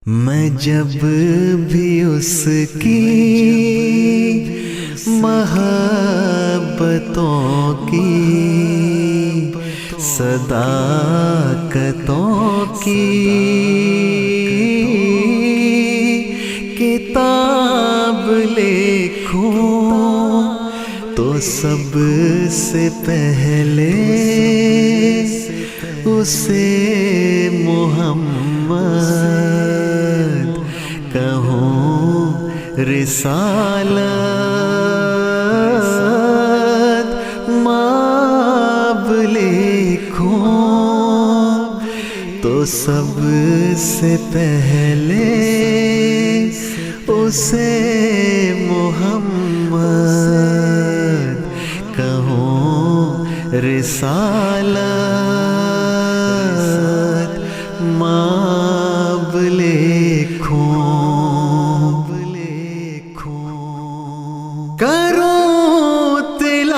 میں جب بھی اس کی محبتوں کی صداقتوں کی کتاب لکھوں تو سب سے پہلے اسے محمد کہوں رسالت ماب لکھوں تو سب سے پہلے اسے محمد کہوں رسالت ماب لکھوں کروں تلاوت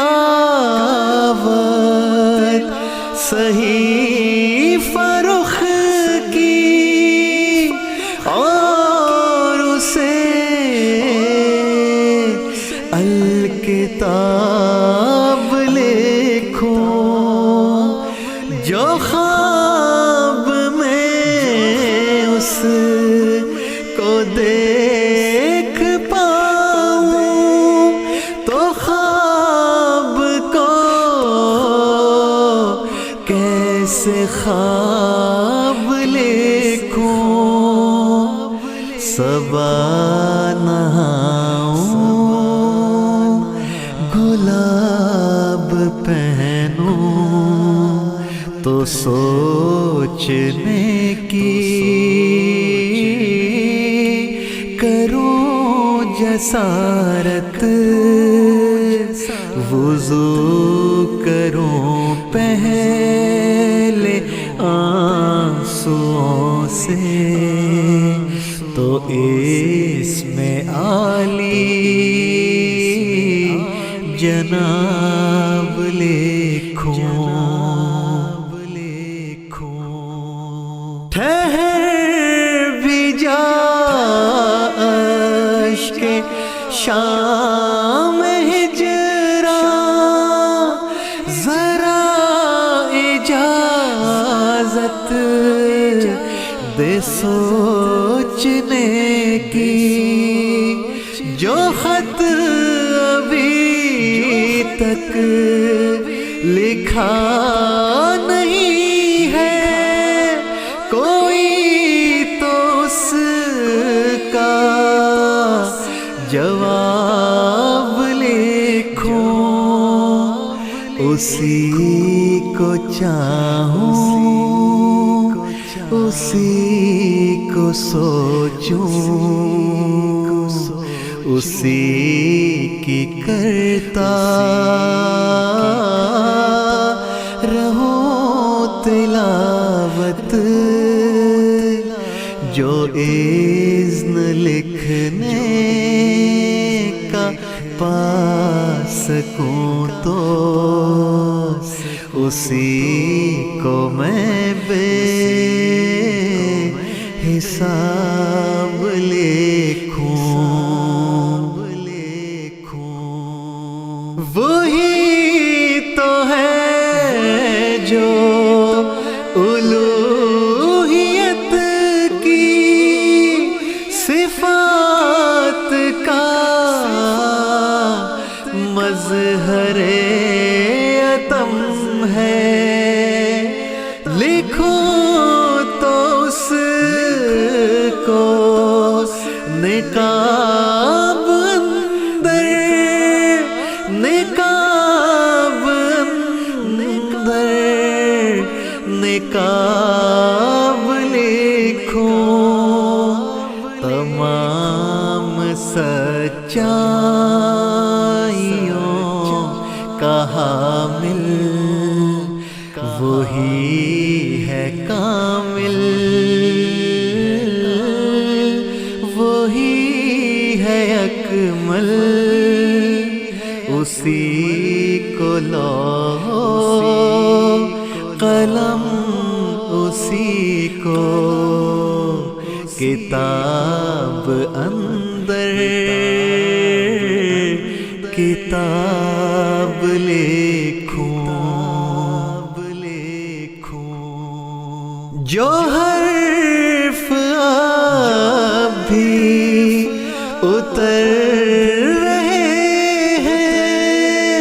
صحیح فرخ کی اور اسے الکتاب لکھوں جو خواب میں اس کو دیکھ پاؤں تو خواب کو کیسے خواب لکھوں صبا نہاؤں گلاب پہنوں تو سوچنے کی کروں جسارت وضو کروں پہلے آنسوؤں سے تو اس میں عالی جناب لکھوں ٹھہر بھی جا اشک شام ہجراں ذرا اجازت دے سوچنے کی جو خط ابھی تک لکھا نہیں ہے کوئی تو اس کا جواب لکھوں اسی کو چاہوں اسی کو سوچوں اسی کی کرتا رہوں تلاوت جو اذن لکھنے کا پا سکوں تو اسی کو میں بے حساب لکھوں وہی تو ہے جو الوہیت کی صفات کا مظہر عتم ہے لکھو تو اس کو نقاب اندر نقاب اندر نقاب لکھوں تمام سچائیوں کا حامل وہی ہے کامل وہی ہے اکمل اسی کو لوح قلم اسی کو کتاب کتاب اندر کتاب لکھوں جو حرف اب بھی اتر رہے ہیں،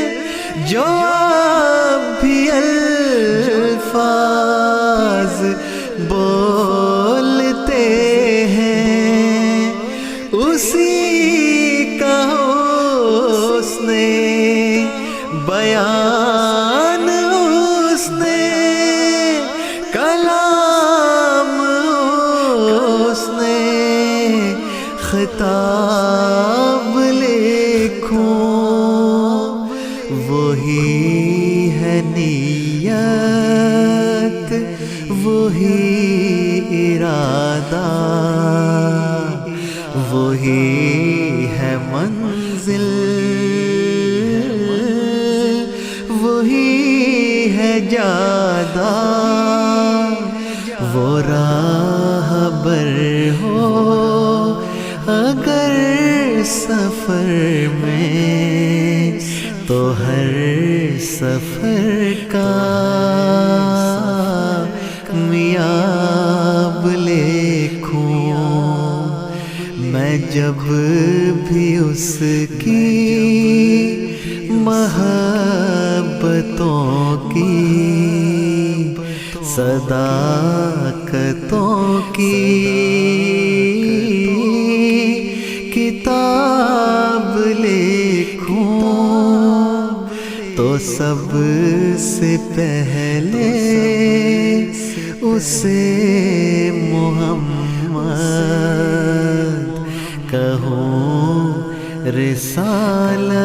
جو اب بھی الفاظ بولتے ہیں، اسی کا حسن بیان، اس نے کلام، اس نے خطاب لکھوں، وہی ہے نیت، وہی ارادہ، وہی ہے منزل، وہی ہے جادہ، وہ راہ بر ہو اگر سفر میں، تو ہر سفر کا میاب لکھوں، میں جب بھی اس کی محبتوں کی، صداقتوں کی کتاب لکھوں، تو سب سے پہلے اسے محمد کہوں، رسالت